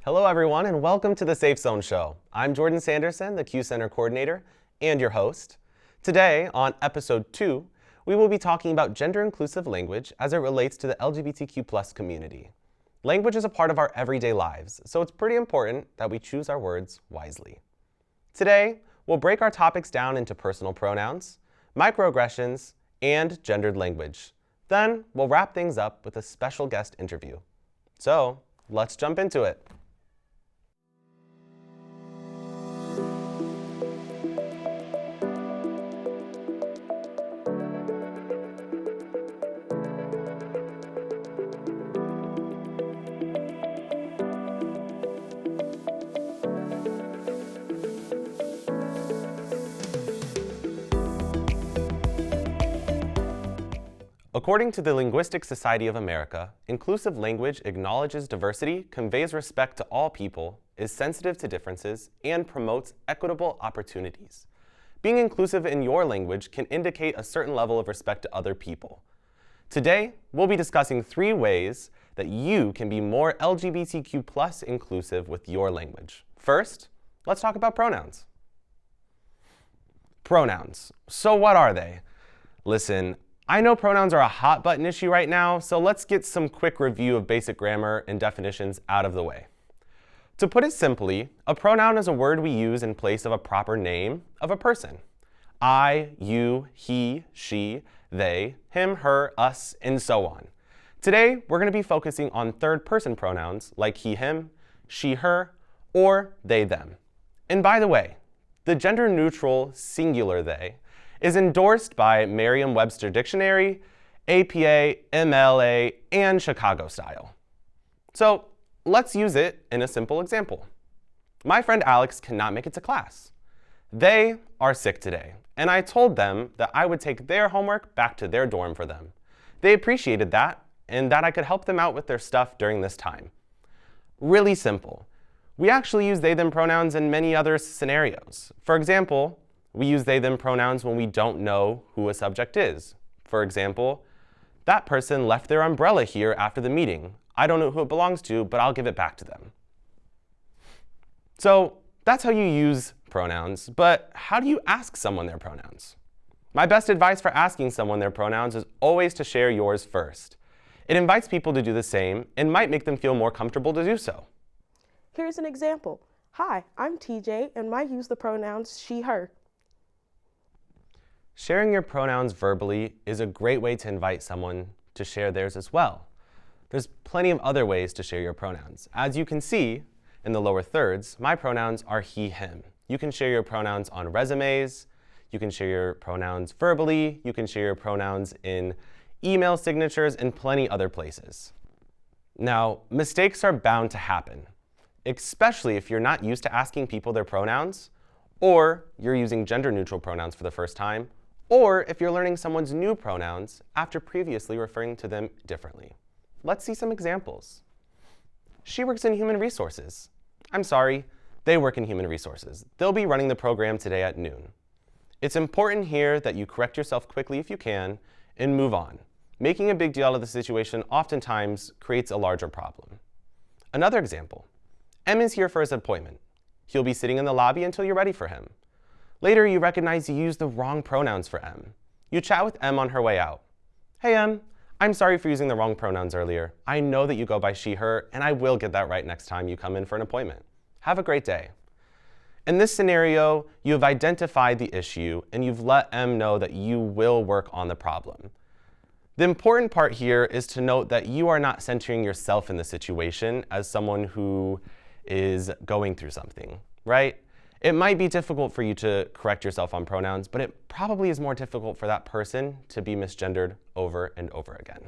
Hello everyone and welcome to the Safe Zone Show. I'm Jordan Sanderson, the Q Center Coordinator and your host. Today on episode 2, we will be talking about gender-inclusive language as it relates to the LGBTQ+ community. Language is a part of our everyday lives, so it's pretty important that we choose our words wisely. Today, we'll break our topics down into personal pronouns, microaggressions, and gendered language. Then, we'll wrap things up with a special guest interview. So, let's jump into it. According to the Linguistic Society of America, inclusive language acknowledges diversity, conveys respect to all people, is sensitive to differences, and promotes equitable opportunities. Being inclusive in your language can indicate a certain level of respect to other people. Today, we'll be discussing 3 ways that you can be more LGBTQ+ inclusive with your language. First, let's talk about pronouns. Pronouns. So what are they? Listen, I know pronouns are a hot button issue right now, so let's get some quick review of basic grammar and definitions out of the way. To put it simply, a pronoun is a word we use in place of a proper name of a person. I, you, he, she, they, him, her, us, and so on. Today, we're going to be focusing on third-person pronouns like he, him, she, her, or they, them. And by the way, the gender-neutral singular they is endorsed by Merriam-Webster Dictionary, APA, MLA, and Chicago Style. So let's use it in a simple example. My friend Alex cannot make it to class. They are sick today, and I told them that I would take their homework back to their dorm for them. They appreciated that, and that I could help them out with their stuff during this time. Really simple. We actually use they, them pronouns in many other scenarios. For example, we use they, them pronouns when we don't know who a subject is. For example, that person left their umbrella here after the meeting. I don't know who it belongs to, but I'll give it back to them. So that's how you use pronouns, but how do you ask someone their pronouns? My best advice for asking someone their pronouns is always to share yours first. It invites people to do the same and might make them feel more comfortable to do so. Here's an example. Hi, I'm TJ and I use the pronouns she, her. Sharing your pronouns verbally is a great way to invite someone to share theirs as well. There's plenty of other ways to share your pronouns. As you can see in the lower thirds, my pronouns are he, him. You can share your pronouns on resumes, you can share your pronouns verbally, you can share your pronouns in email signatures, and plenty other places. Now, mistakes are bound to happen, especially if you're not used to asking people their pronouns, or you're using gender-neutral pronouns for the first time, or if you're learning someone's new pronouns after previously referring to them differently. Let's see some examples. She works in human resources. I'm sorry, they work in human resources. They'll be running the program today at noon. It's important here that you correct yourself quickly if you can and move on. Making a big deal out of the situation oftentimes creates a larger problem. Another example, M is here for his appointment. He'll be sitting in the lobby until you're ready for him. Later, you recognize you used the wrong pronouns for M. You chat with M on her way out. Hey M, I'm sorry for using the wrong pronouns earlier. I know that you go by she, her, and I will get that right next time you come in for an appointment. Have a great day. In this scenario, you have identified the issue and you've let M know that you will work on the problem. The important part here is to note that you are not centering yourself in the situation as someone who is going through something, right? It might be difficult for you to correct yourself on pronouns, but it probably is more difficult for that person to be misgendered over and over again.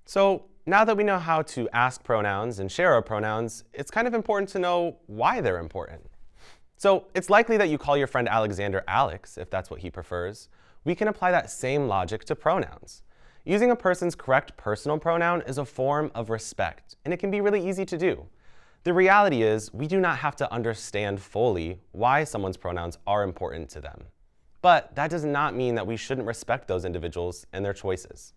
So now that we know how to ask pronouns and share our pronouns, it's kind of important to know why they're important. So it's likely that you call your friend Alexander Alex, if that's what he prefers. We can apply that same logic to pronouns. Using a person's correct personal pronoun is a form of respect, and it can be really easy to do. The reality is, we do not have to understand fully why someone's pronouns are important to them. But that does not mean that we shouldn't respect those individuals and their choices.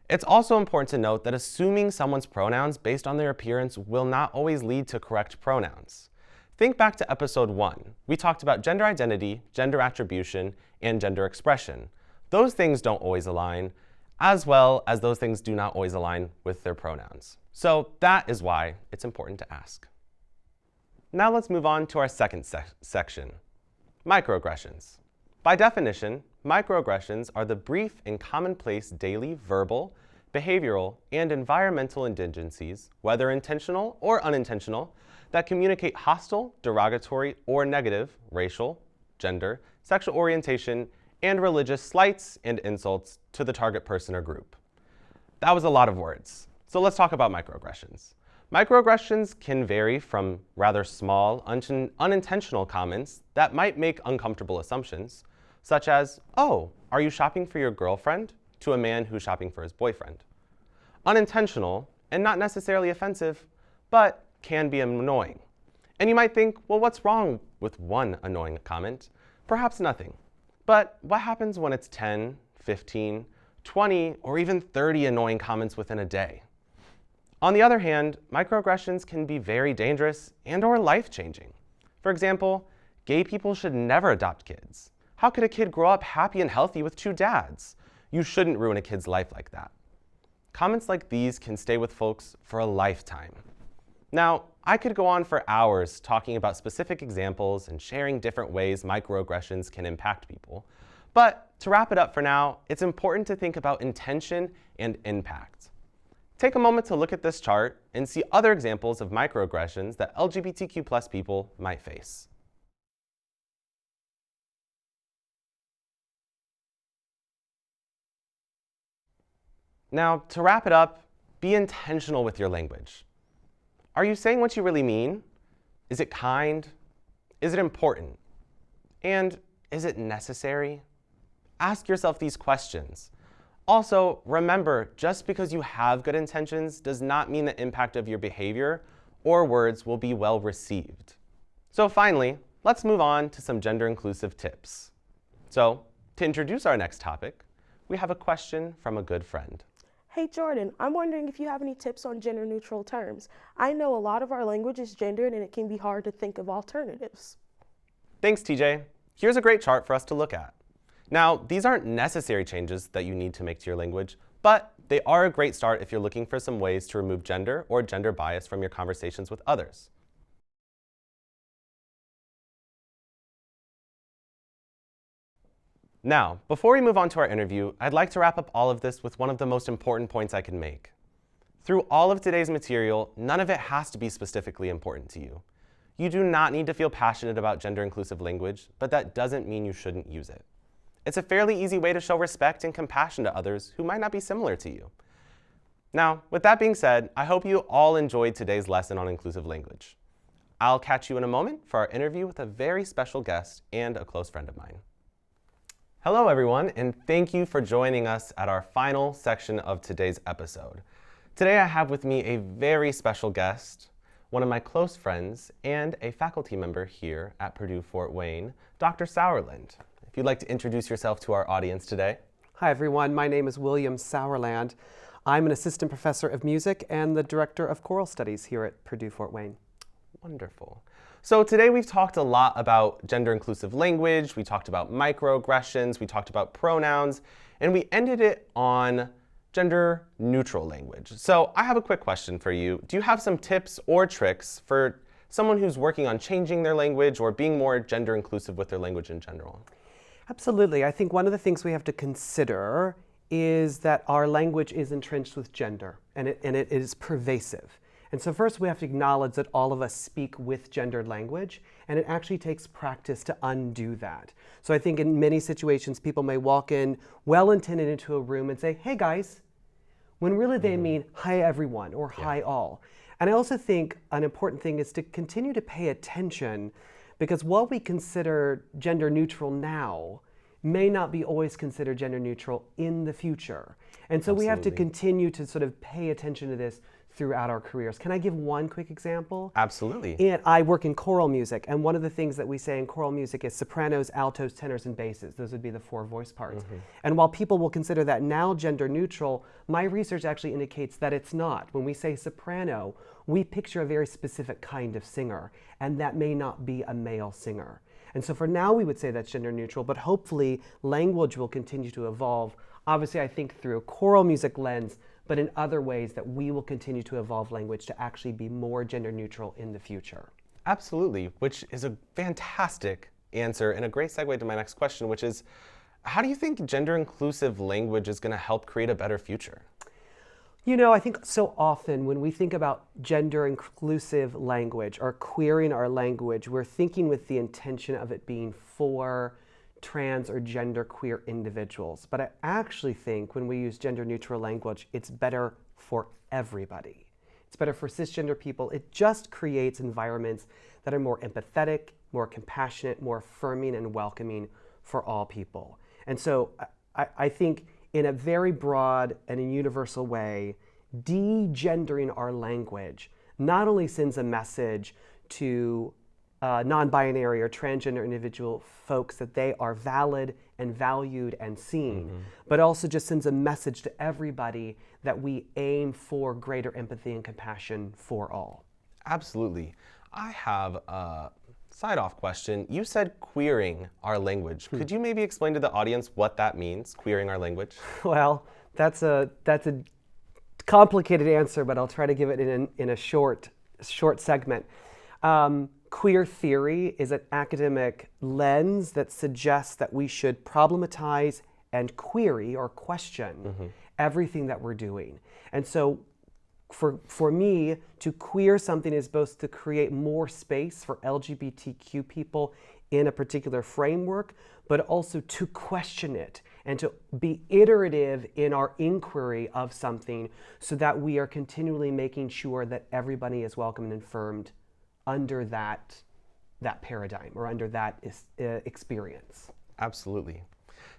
It's also important to note that assuming someone's pronouns based on their appearance will not always lead to correct pronouns. Think back to episode 1. We talked about gender identity, gender attribution, and gender expression. Those things don't always align, as well as those things do not always align with their pronouns. So that is why it's important to ask. Now let's move on to our second section, microaggressions. By definition, microaggressions are the brief and commonplace daily verbal, behavioral, and environmental indigencies, whether intentional or unintentional, that communicate hostile, derogatory, or negative racial, gender, sexual orientation, and religious slights and insults to the target person or group. That was a lot of words. So let's talk about microaggressions. Microaggressions can vary from rather small, unintentional comments that might make uncomfortable assumptions, such as, "Oh, are you shopping for your girlfriend?" to a man who's shopping for his boyfriend. Unintentional and not necessarily offensive, but can be annoying. And you might think, well, what's wrong with one annoying comment? Perhaps nothing. But what happens when it's 10, 15, 20, or even 30 annoying comments within a day? On the other hand, microaggressions can be very dangerous and or life-changing. For example, gay people should never adopt kids. How could a kid grow up happy and healthy with 2 dads? You shouldn't ruin a kid's life like that. Comments like these can stay with folks for a lifetime. Now, I could go on for hours talking about specific examples and sharing different ways microaggressions can impact people. But to wrap it up for now, it's important to think about intention and impact. Take a moment to look at this chart and see other examples of microaggressions that LGBTQ+ people might face. Now, to wrap it up, be intentional with your language. Are you saying what you really mean? Is it kind? Is it important? And is it necessary? Ask yourself these questions. Also, remember, just because you have good intentions does not mean the impact of your behavior or words will be well received. So finally, let's move on to some gender-inclusive tips. So, to introduce our next topic, we have a question from a good friend. Hey Jordan, I'm wondering if you have any tips on gender-neutral terms. I know a lot of our language is gendered and it can be hard to think of alternatives. Thanks, TJ. Here's a great chart for us to look at. Now, these aren't necessary changes that you need to make to your language, but they are a great start if you're looking for some ways to remove gender or gender bias from your conversations with others. Now, before we move on to our interview, I'd like to wrap up all of this with one of the most important points I can make. Through all of today's material, none of it has to be specifically important to you. You do not need to feel passionate about gender-inclusive language, but that doesn't mean you shouldn't use it. It's a fairly easy way to show respect and compassion to others who might not be similar to you. Now, with that being said, I hope you all enjoyed today's lesson on inclusive language. I'll catch you in a moment for our interview with a very special guest and a close friend of mine. Hello everyone, and thank you for joining us at our final section of today's episode. Today I have with me a very special guest, one of my close friends, and a faculty member here at Purdue Fort Wayne, Dr. Sauerland. If you'd like to introduce yourself to our audience today. Hi everyone, my name is William Sauerland. I'm an assistant professor of music and the director of choral studies here at Purdue Fort Wayne. Wonderful. So today we've talked a lot about gender-inclusive language, we talked about microaggressions, we talked about pronouns, and we ended it on gender-neutral language. So I have a quick question for you. Do you have some tips or tricks for someone who's working on changing their language or being more gender-inclusive with their language in general? Absolutely. I think one of the things we have to consider is that our language is entrenched with gender, and it is pervasive. And so first we have to acknowledge that all of us speak with gendered language, and it actually takes practice to undo that. So I think in many situations people may walk in well-intended into a room and say, "Hey guys," when really they mean "Hi everyone" or "Hi all." And I also think an important thing is to continue to pay attention, because what we consider gender neutral now may not be always considered gender neutral in the future. And so we have to continue to sort of pay attention to this throughout our careers. Can I give one quick example? Absolutely. And I work in choral music, and one of the things that we say in choral music is sopranos, altos, tenors, and basses. Those would be the 4 voice parts. And while people will consider that now gender neutral, my research actually indicates that it's not. When we say soprano, we picture a very specific kind of singer, and that may not be a male singer. And so for now, we would say that's gender neutral, but hopefully language will continue to evolve. Obviously, I think through a choral music lens, but in other ways that we will continue to evolve language to actually be more gender neutral in the future. Absolutely, which is a fantastic answer and a great segue to my next question, which is, how do you think gender inclusive language is going to help create a better future? You know, I think so often when we think about gender inclusive language or queering our language, we're thinking with the intention of it being for trans or gender queer individuals. But I actually think when we use gender neutral language, it's better for everybody. It's better for cisgender people. It just creates environments that are more empathetic, more compassionate, more affirming and welcoming for all people. And so I think in a very broad and a universal way, de-gendering our language not only sends a message to non-binary or transgender individual folks that they are valid and valued and seen, but also just sends a message to everybody that we aim for greater empathy and compassion for all. Absolutely. I have a side-off question. You said queering our language. Could you maybe explain to the audience what that means, queering our language? Well, that's a complicated answer, but I'll try to give it in a short segment. Queer theory is an academic lens that suggests that we should problematize and query or question everything that we're doing. And so for me, to queer something is both to create more space for LGBTQ people in a particular framework, but also to question it and to be iterative in our inquiry of something so that we are continually making sure that everybody is welcome and affirmed under that paradigm or under that experience. Absolutely.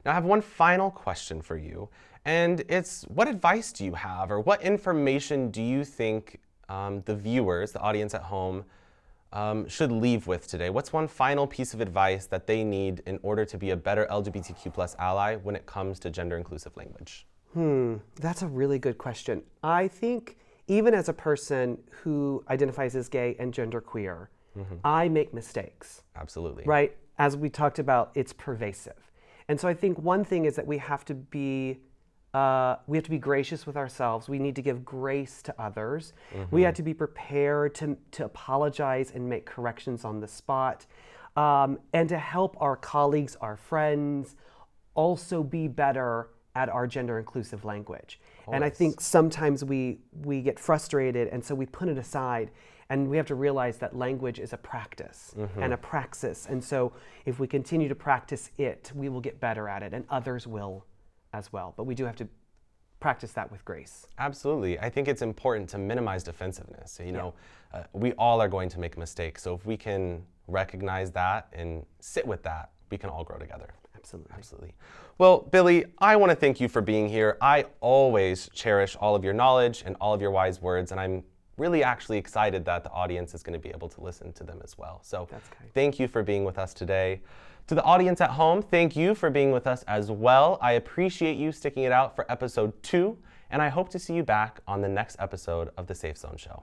Now I have one final question for you, and it's, what advice do you have, or what information do you think the viewers, the audience at home, should leave with today? What's one final piece of advice that they need in order to be a better LGBTQ+ ally when it comes to gender inclusive language? That's a really good question. I think even as a person who identifies as gay and genderqueer, I make mistakes. Absolutely. Right? As we talked about, it's pervasive. And so I think one thing is that we have to be gracious with ourselves. We need to give grace to others. We have to be prepared to apologize and make corrections on the spot, and to help our colleagues, our friends, also be better at our gender inclusive language. And I think sometimes we get frustrated, and so we put it aside, and we have to realize that language is a practice and a praxis. And so if we continue to practice it, we will get better at it, and others will as well. But we do have to practice that with grace. Absolutely. I think it's important to minimize defensiveness. You know, we all are going to make mistakes. So if we can recognize that and sit with that, we can all grow together. Absolutely. Absolutely. Well, Billy, I want to thank you for being here. I always cherish all of your knowledge and all of your wise words, and I'm really actually excited that the audience is going to be able to listen to them as well. So thank you for being with us today. To the audience at home, thank you for being with us as well. I appreciate you sticking it out for episode 2, and I hope to see you back on the next episode of The Safe Zone Show.